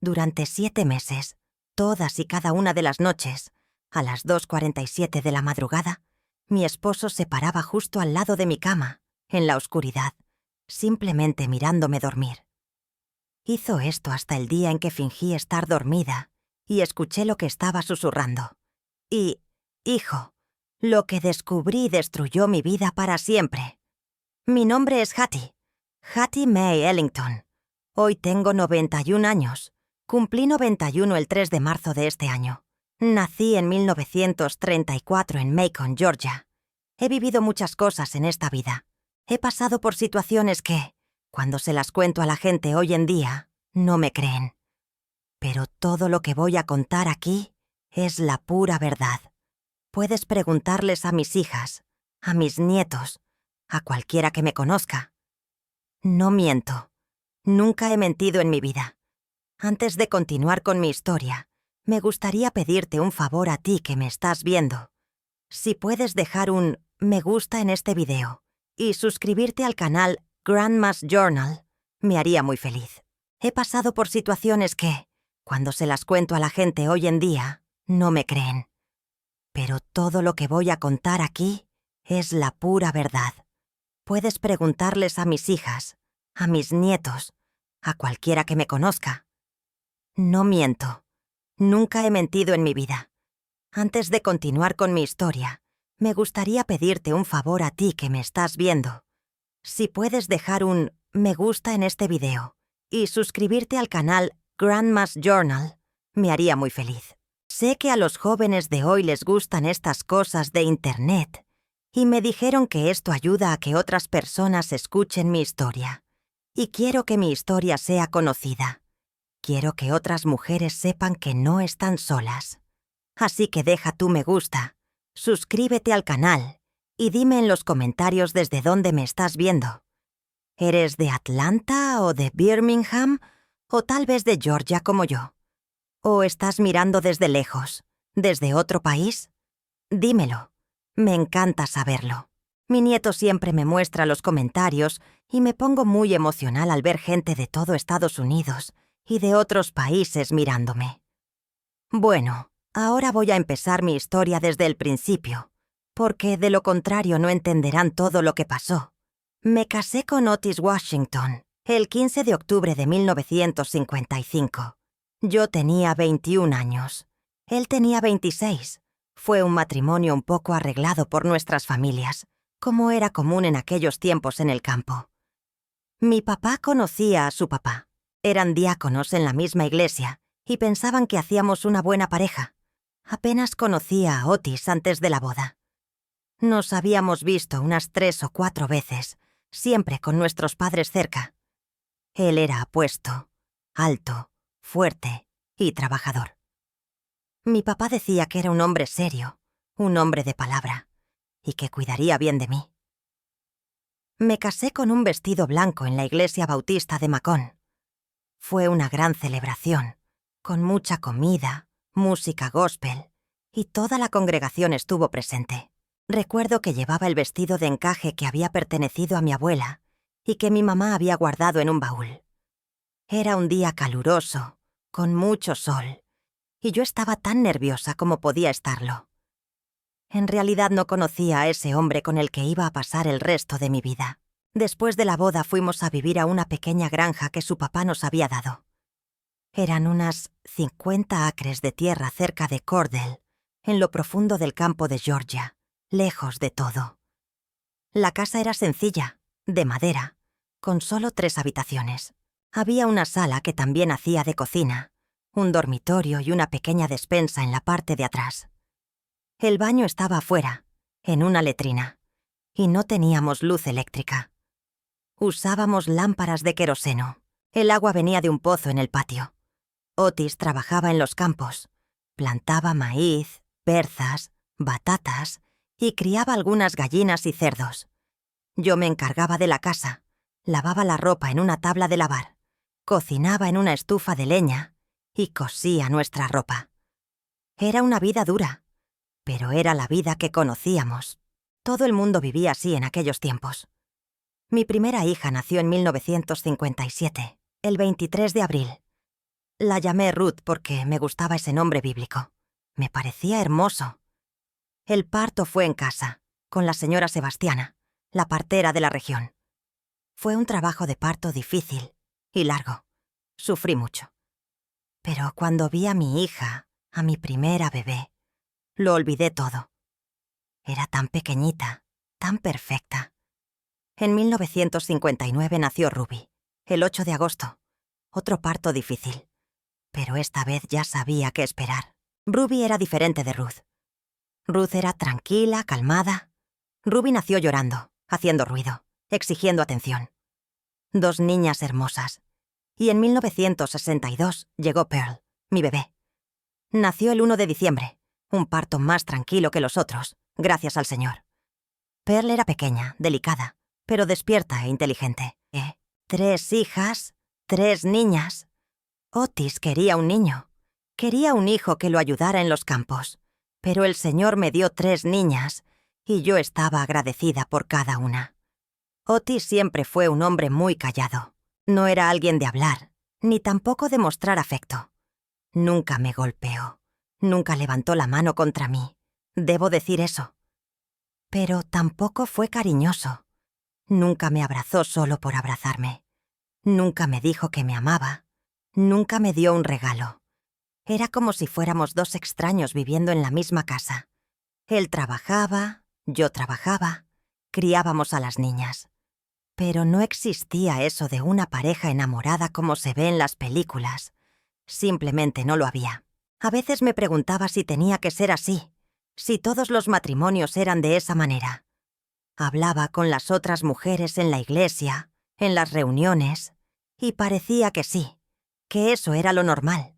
Durante 7 meses, todas y cada una de las noches, a las 2:47 de la madrugada, mi esposo se paraba justo al lado de mi cama, en la oscuridad, simplemente mirándome dormir. Hizo esto hasta el día en que fingí estar dormida y escuché lo que estaba susurrando. Y, hijo, lo que descubrí destruyó mi vida para siempre. Mi nombre es Hattie Mae Ellington. Hoy tengo 91 años. Cumplí 91 el 3 de marzo de este año. Nací en 1934 en Macon, Georgia. He vivido muchas cosas en esta vida. He pasado por situaciones que, cuando se las cuento a la gente hoy en día, no me creen. Pero todo lo que voy a contar aquí es la pura verdad. Puedes preguntarles a mis hijas, a mis nietos, a cualquiera que me conozca. No miento. Nunca he mentido en mi vida. Antes de continuar con mi historia, me gustaría pedirte un favor a ti que me estás viendo. Si puedes dejar un me gusta en este video y suscribirte al canal Grandma's Journal, me haría muy feliz. He pasado por situaciones que, cuando se las cuento a la gente hoy en día, no me creen. Pero todo lo que voy a contar aquí es la pura verdad. Puedes preguntarles a mis hijas, a mis nietos, a cualquiera que me conozca. No miento. Nunca he mentido en mi vida. Antes de continuar con mi historia, me gustaría pedirte un favor a ti que me estás viendo. Si puedes dejar un me gusta en este video y suscribirte al canal Grandma's Journal, me haría muy feliz. Sé que a los jóvenes de hoy les gustan estas cosas de Internet y me dijeron que esto ayuda a que otras personas escuchen mi historia. Y quiero que mi historia sea conocida. Quiero que otras mujeres sepan que no están solas. Así que deja tu me gusta, suscríbete al canal y dime en los comentarios desde dónde me estás viendo. ¿Eres de Atlanta o de Birmingham o tal vez de Georgia como yo? ¿O estás mirando desde lejos, desde otro país? Dímelo. Me encanta saberlo. Mi nieto siempre me muestra los comentarios y me pongo muy emocional al ver gente de todo Estados Unidos y de otros países mirándome. Bueno, ahora voy a empezar mi historia desde el principio, porque de lo contrario no entenderán todo lo que pasó. Me casé con Otis Washington el 15 de octubre de 1955. Yo tenía 21 años. Él tenía 26. Fue un matrimonio un poco arreglado por nuestras familias, como era común en aquellos tiempos en el campo. Mi papá conocía a su papá. Eran diáconos en la misma iglesia y pensaban que hacíamos una buena pareja. Apenas conocía a Otis antes de la boda. Nos habíamos visto unas 3 o 4 veces, siempre con nuestros padres cerca. Él era apuesto, alto, fuerte y trabajador. Mi papá decía que era un hombre serio, un hombre de palabra, y que cuidaría bien de mí. Me casé con un vestido blanco en la iglesia bautista de Macon. Fue una gran celebración, con mucha comida, música gospel, y toda la congregación estuvo presente. Recuerdo que llevaba el vestido de encaje que había pertenecido a mi abuela y que mi mamá había guardado en un baúl. Era un día caluroso, con mucho sol, y yo estaba tan nerviosa como podía estarlo. En realidad no conocía a ese hombre con el que iba a pasar el resto de mi vida. Después de la boda fuimos a vivir a una pequeña granja que su papá nos había dado. Eran unas 50 acres de tierra cerca de Cordell, en lo profundo del campo de Georgia, lejos de todo. La casa era sencilla, de madera, con solo 3 habitaciones. Había una sala que también hacía de cocina, un dormitorio y una pequeña despensa en la parte de atrás. El baño estaba afuera, en una letrina, y no teníamos luz eléctrica. Usábamos lámparas de queroseno. El agua venía de un pozo en el patio. Otis trabajaba en los campos. Plantaba maíz, berzas, batatas y criaba algunas gallinas y cerdos. Yo me encargaba de la casa, lavaba la ropa en una tabla de lavar, cocinaba en una estufa de leña y cosía nuestra ropa. Era una vida dura, pero era la vida que conocíamos. Todo el mundo vivía así en aquellos tiempos. Mi primera hija nació en 1957, el 23 de abril. La llamé Ruth porque me gustaba ese nombre bíblico. Me parecía hermoso. El parto fue en casa, con la señora Sebastiana, la partera de la región. Fue un trabajo de parto difícil y largo. Sufrí mucho. Pero cuando vi a mi hija, a mi primera bebé, lo olvidé todo. Era tan pequeñita, tan perfecta. En 1959 nació Ruby, el 8 de agosto. Otro parto difícil. Pero esta vez ya sabía qué esperar. Ruby era diferente de Ruth. Ruth era tranquila, calmada. Ruby nació llorando, haciendo ruido, exigiendo atención. 2 niñas hermosas. Y en 1962 llegó Pearl, mi bebé. Nació el 1 de diciembre, un parto más tranquilo que los otros, gracias al Señor. Pearl era pequeña, delicada, pero despierta e inteligente. 3 hijas, 3 niñas. Otis quería un niño. Quería un hijo que lo ayudara en los campos. Pero el Señor me dio 3 niñas, y yo estaba agradecida por cada una. Otis siempre fue un hombre muy callado. No era alguien de hablar, ni tampoco de mostrar afecto. Nunca me golpeó. Nunca levantó la mano contra mí. Debo decir eso. Pero tampoco fue cariñoso. Nunca me abrazó solo por abrazarme. Nunca me dijo que me amaba. Nunca me dio un regalo. Era como si fuéramos 2 extraños viviendo en la misma casa. Él trabajaba, yo trabajaba, criábamos a las niñas. Pero no existía eso de una pareja enamorada como se ve en las películas. Simplemente no lo había. A veces me preguntaba si tenía que ser así, si todos los matrimonios eran de esa manera. Hablaba con las otras mujeres en la iglesia, en las reuniones, y parecía que sí, que eso era lo normal.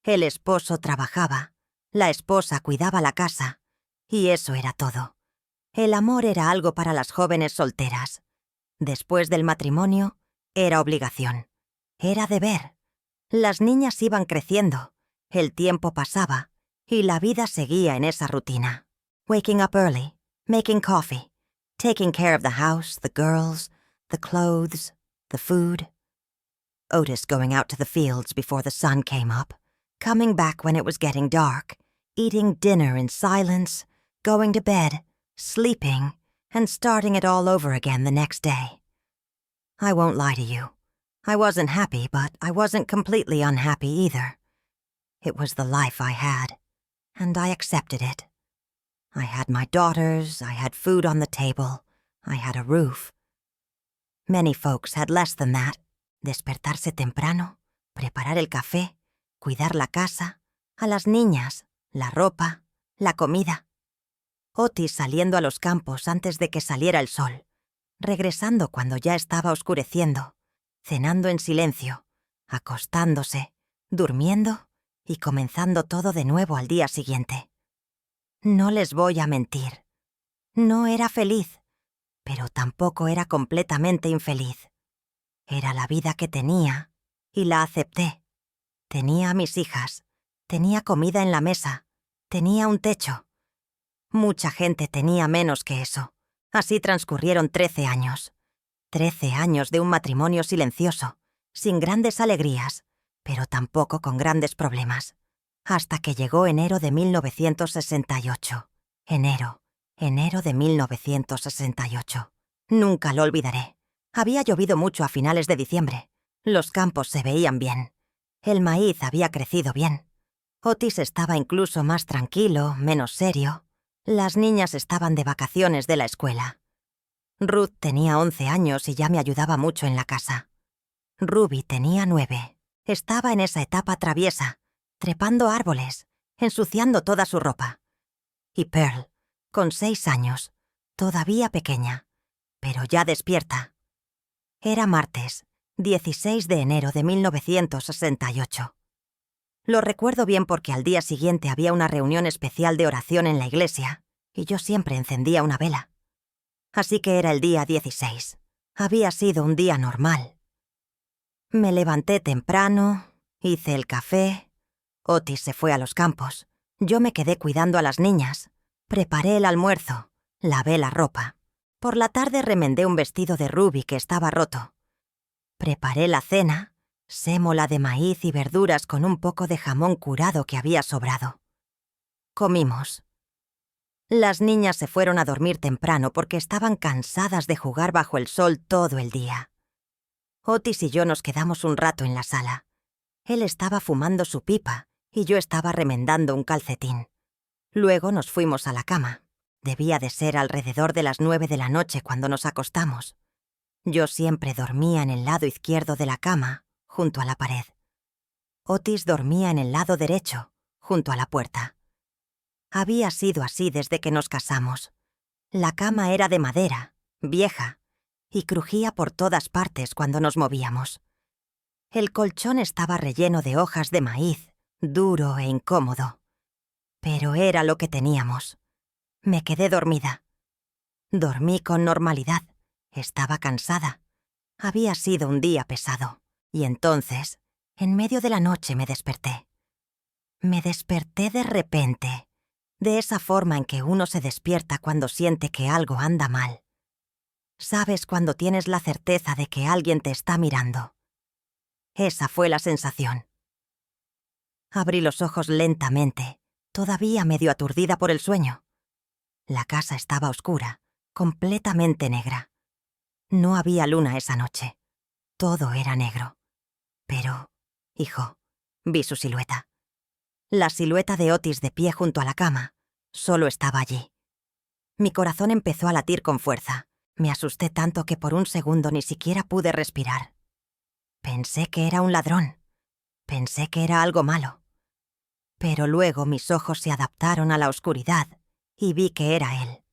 El esposo trabajaba, la esposa cuidaba la casa, y eso era todo. El amor era algo para las jóvenes solteras. Después del matrimonio, era obligación. Era deber. Las niñas iban creciendo, el tiempo pasaba, y la vida seguía en esa rutina. Waking up early, making coffee, taking care of the house, the girls, the clothes, the food. Otis going out to the fields before the sun came up, coming back when it was getting dark, eating dinner in silence, going to bed, sleeping, and starting it all over again the next day. I won't lie to you. I wasn't happy, but I wasn't completely unhappy either. It was the life I had, and I accepted it. I had my daughters, I had food on the table, I had a roof. Many folks had less than that. Despertarse temprano, preparar el café, cuidar la casa, a las niñas, la ropa, la comida. Otis saliendo a los campos antes de que saliera el sol, regresando cuando ya estaba oscureciendo, cenando en silencio, acostándose, durmiendo y comenzando todo de nuevo al día siguiente. No les voy a mentir. No era feliz, pero tampoco era completamente infeliz. Era la vida que tenía, y la acepté. Tenía a mis hijas, tenía comida en la mesa, tenía un techo. Mucha gente tenía menos que eso. Así transcurrieron 13 años. 13 años de un matrimonio silencioso, sin grandes alegrías, pero tampoco con grandes problemas. Hasta que llegó enero de 1968. Enero de 1968. Nunca lo olvidaré. Había llovido mucho a finales de diciembre. Los campos se veían bien. El maíz había crecido bien. Otis estaba incluso más tranquilo, menos serio. Las niñas estaban de vacaciones de la escuela. Ruth tenía 11 años y ya me ayudaba mucho en la casa. Ruby tenía 9. Estaba en esa etapa traviesa, trepando árboles, ensuciando toda su ropa. Y Pearl, con 6 años, todavía pequeña, pero ya despierta. Era martes, 16 de enero de 1968. Lo recuerdo bien porque al día siguiente había una reunión especial de oración en la iglesia, y yo siempre encendía una vela. Así que era el día 16. Había sido un día normal. Me levanté temprano, hice el café. Otis se fue a los campos. Yo me quedé cuidando a las niñas. Preparé el almuerzo, lavé la ropa. Por la tarde remendé un vestido de Ruby que estaba roto. Preparé la cena, sémola de maíz y verduras con un poco de jamón curado que había sobrado. Comimos. Las niñas se fueron a dormir temprano porque estaban cansadas de jugar bajo el sol todo el día. Otis y yo nos quedamos un rato en la sala. Él estaba fumando su pipa y yo estaba remendando un calcetín. Luego nos fuimos a la cama. Debía de ser alrededor de las 9 de la noche cuando nos acostamos. Yo siempre dormía en el lado izquierdo de la cama, junto a la pared. Otis dormía en el lado derecho, junto a la puerta. Había sido así desde que nos casamos. La cama era de madera, vieja, y crujía por todas partes cuando nos movíamos. El colchón estaba relleno de hojas de maíz, duro e incómodo. Pero era lo que teníamos. Me quedé dormida. Dormí con normalidad. Estaba cansada. Había sido un día pesado. Y entonces, en medio de la noche me desperté. Me desperté de repente, de esa forma en que uno se despierta cuando siente que algo anda mal. Sabes cuando tienes la certeza de que alguien te está mirando. Esa fue la sensación. Abrí los ojos lentamente, todavía medio aturdida por el sueño. La casa estaba oscura, completamente negra. No había luna esa noche. Todo era negro. Pero, hijo, vi su silueta. La silueta de Otis de pie junto a la cama. Solo estaba allí. Mi corazón empezó a latir con fuerza. Me asusté tanto que por un segundo ni siquiera pude respirar. Pensé que era un ladrón. Pensé que era algo malo. Pero luego mis ojos se adaptaron a la oscuridad y vi que era él.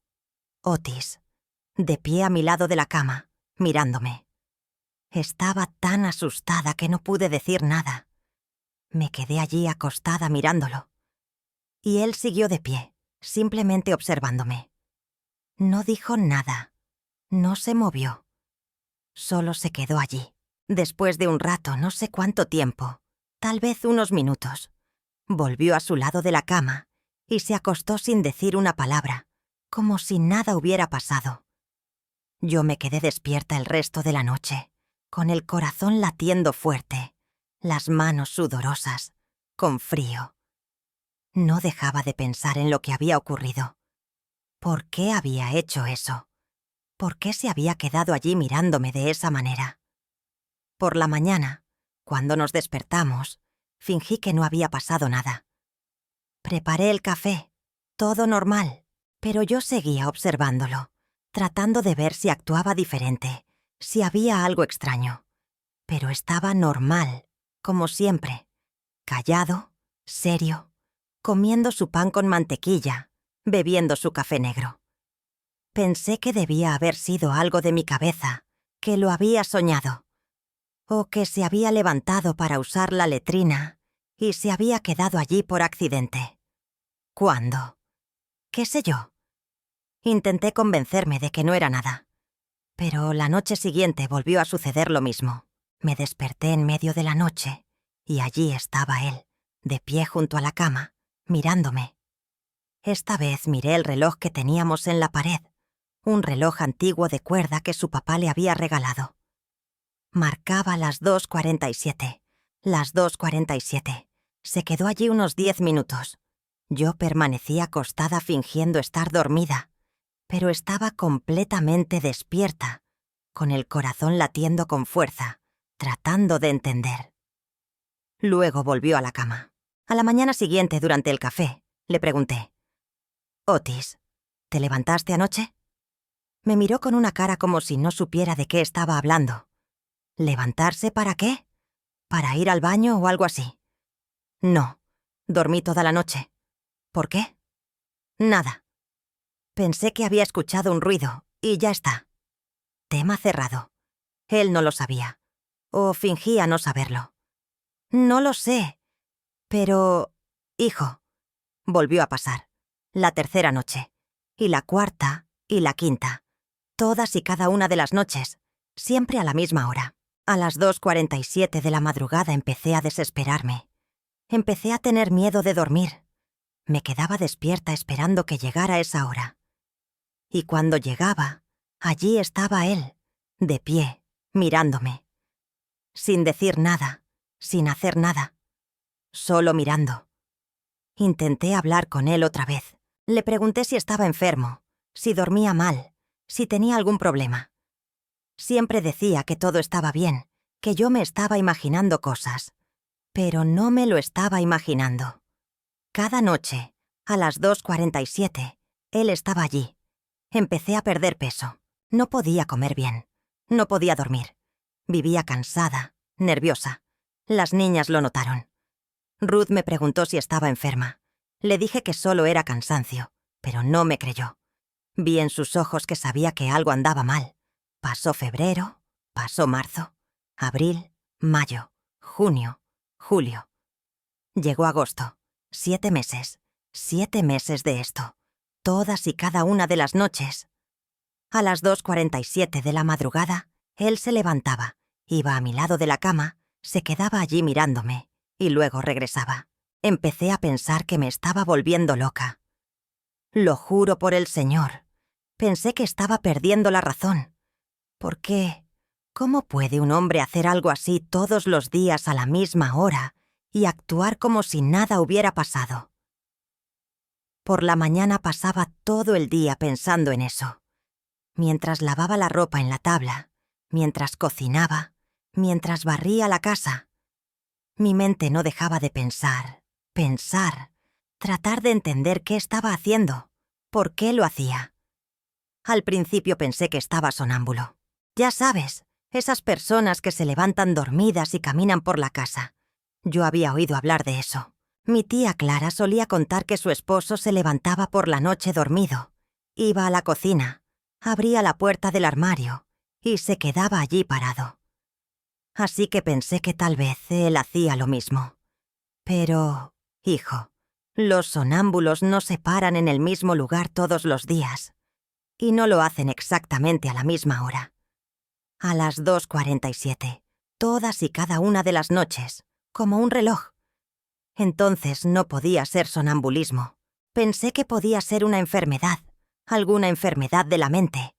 Otis, de pie a mi lado de la cama, mirándome. Estaba tan asustada que no pude decir nada. Me quedé allí acostada mirándolo. Y él siguió de pie, simplemente observándome. No dijo nada. No se movió. Solo se quedó allí. Después de un rato, no sé cuánto tiempo, tal vez unos minutos, volvió a su lado de la cama y se acostó sin decir una palabra, como si nada hubiera pasado. Yo me quedé despierta el resto de la noche, con el corazón latiendo fuerte, las manos sudorosas, con frío. No dejaba de pensar en lo que había ocurrido. ¿Por qué había hecho eso? ¿Por qué se había quedado allí mirándome de esa manera? Por la mañana, cuando nos despertamos, fingí que no había pasado nada. Preparé el café, todo normal, pero yo seguía observándolo, tratando de ver si actuaba diferente, si había algo extraño. Pero estaba normal, como siempre, callado, serio, comiendo su pan con mantequilla, bebiendo su café negro. Pensé que debía haber sido algo de mi cabeza, que lo había soñado. O que se había levantado para usar la letrina y se había quedado allí por accidente. ¿Cuándo? ¿Qué sé yo? Intenté convencerme de que no era nada. Pero la noche siguiente volvió a suceder lo mismo. Me desperté en medio de la noche y allí estaba él, de pie junto a la cama, mirándome. Esta vez miré el reloj que teníamos en la pared, un reloj antiguo de cuerda que su papá le había regalado. Marcaba las 2:47. Las 2:47. Se quedó allí unos 10 minutos. Yo permanecí acostada fingiendo estar dormida, pero estaba completamente despierta, con el corazón latiendo con fuerza, tratando de entender. Luego volvió a la cama. A la mañana siguiente, durante el café, le pregunté: «Otis, ¿te levantaste anoche?» Me miró con una cara como si no supiera de qué estaba hablando. ¿Levantarse para qué? ¿Para ir al baño o algo así? No, dormí toda la noche. ¿Por qué? Nada. Pensé que había escuchado un ruido, y ya está. Tema cerrado. Él no lo sabía. O fingía no saberlo. No lo sé. Pero, hijo, volvió a pasar. La tercera noche. Y la cuarta, y la quinta. Todas y cada una de las noches. Siempre a la misma hora. A las 2:47 de la madrugada empecé a desesperarme. Empecé a tener miedo de dormir. Me quedaba despierta esperando que llegara esa hora. Y cuando llegaba, allí estaba él, de pie, mirándome. Sin decir nada, sin hacer nada, solo mirando. Intenté hablar con él otra vez. Le pregunté si estaba enfermo, si dormía mal, si tenía algún problema. Siempre decía que todo estaba bien, que yo me estaba imaginando cosas. Pero no me lo estaba imaginando. Cada noche, a las 2:47, él estaba allí. Empecé a perder peso. No podía comer bien. No podía dormir. Vivía cansada, nerviosa. Las niñas lo notaron. Ruth me preguntó si estaba enferma. Le dije que solo era cansancio, pero no me creyó. Vi en sus ojos que sabía que algo andaba mal. Pasó febrero, pasó marzo, abril, mayo, junio, julio. Llegó agosto. 7 meses. 7 meses de esto. Todas y cada una de las noches. A las 2:47 de la madrugada, él se levantaba, iba a mi lado de la cama, se quedaba allí mirándome, y luego regresaba. Empecé a pensar que me estaba volviendo loca. Lo juro por el Señor. Pensé que estaba perdiendo la razón. ¿Por qué? ¿Cómo puede un hombre hacer algo así todos los días a la misma hora y actuar como si nada hubiera pasado? Por la mañana pasaba todo el día pensando en eso. Mientras lavaba la ropa en la tabla, mientras cocinaba, mientras barría la casa. Mi mente no dejaba de pensar, tratar de entender qué estaba haciendo, por qué lo hacía. Al principio pensé que estaba sonámbulo. Ya sabes, esas personas que se levantan dormidas y caminan por la casa. Yo había oído hablar de eso. Mi tía Clara solía contar que su esposo se levantaba por la noche dormido, iba a la cocina, abría la puerta del armario y se quedaba allí parado. Así que pensé que tal vez él hacía lo mismo. Pero, hijo, los sonámbulos no se paran en el mismo lugar todos los días. Y no lo hacen exactamente a la misma hora. A las 2:47, todas y cada una de las noches, como un reloj. Entonces no podía ser sonambulismo. Pensé que podía ser una enfermedad, alguna enfermedad de la mente.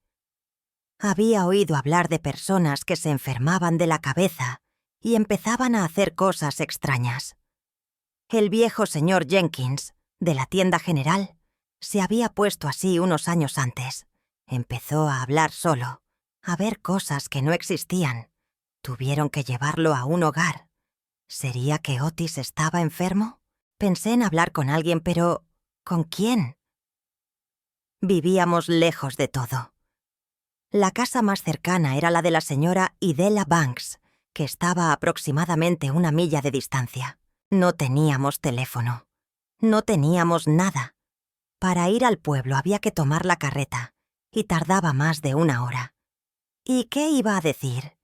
Había oído hablar de personas que se enfermaban de la cabeza y empezaban a hacer cosas extrañas. El viejo señor Jenkins, de la tienda general, se había puesto así unos años antes. Empezó a hablar solo, a ver cosas que no existían. Tuvieron que llevarlo a un hogar. ¿Sería que Otis estaba enfermo? Pensé en hablar con alguien, pero ¿con quién? Vivíamos lejos de todo. La casa más cercana era la de la señora Idella Banks, que estaba a aproximadamente 1 milla de distancia. No teníamos teléfono. No teníamos nada. Para ir al pueblo había que tomar la carreta, y tardaba más de 1 hora. ¿Y qué iba a decir?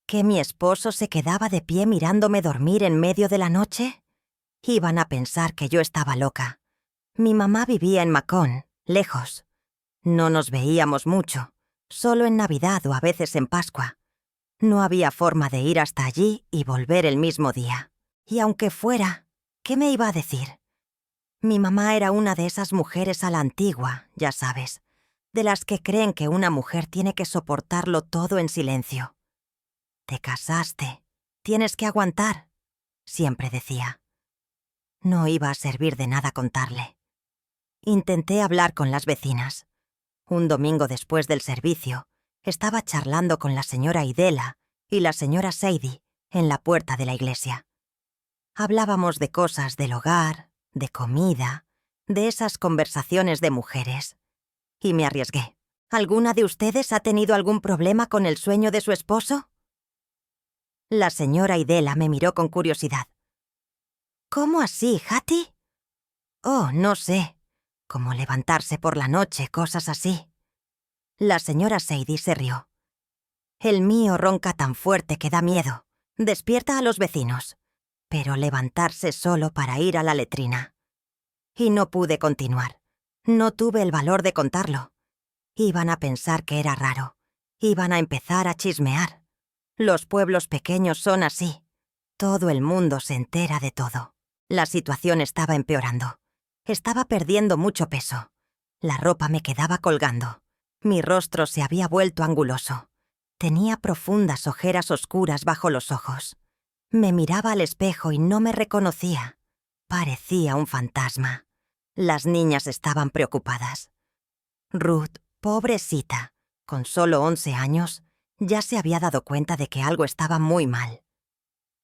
¿Que mi esposo se quedaba de pie mirándome dormir en medio de la noche? Iban a pensar que yo estaba loca. Mi mamá vivía en Macon, lejos. No nos veíamos mucho, solo en Navidad o a veces en Pascua. No había forma de ir hasta allí y volver el mismo día. Y aunque fuera, ¿qué me iba a decir? Mi mamá era una de esas mujeres a la antigua, ya sabes, de las que creen que una mujer tiene que soportarlo todo en silencio. «Te casaste, tienes que aguantar», siempre decía. No iba a servir de nada contarle. Intenté hablar con las vecinas. Un domingo después del servicio, estaba charlando con la señora Idella y la señora Sadie en la puerta de la iglesia. Hablábamos de cosas del hogar, de comida, de esas conversaciones de mujeres. Y me arriesgué. ¿Alguna de ustedes ha tenido algún problema con el sueño de su esposo? La señora Idella me miró con curiosidad. ¿Cómo así, Hattie? Oh, no sé. Como levantarse por la noche, cosas así. La señora Sadie se rió. El mío ronca tan fuerte que da miedo. Despierta a los vecinos. Pero levantarse solo para ir a la letrina. Y no pude continuar. No tuve el valor de contarlo. Iban a pensar que era raro. Iban a empezar a chismear. Los pueblos pequeños son así. Todo el mundo se entera de todo. La situación estaba empeorando. Estaba perdiendo mucho peso. La ropa me quedaba colgando. Mi rostro se había vuelto anguloso. Tenía profundas ojeras oscuras bajo los ojos. Me miraba al espejo y no me reconocía. Parecía un fantasma. Las niñas estaban preocupadas. Ruth, pobrecita, con solo 11 años, ya se había dado cuenta de que algo estaba muy mal.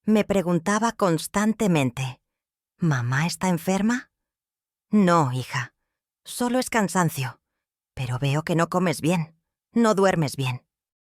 Me preguntaba constantemente, ¿mamá está enferma? No, hija, solo es cansancio. Pero veo que no comes bien, no duermes bien.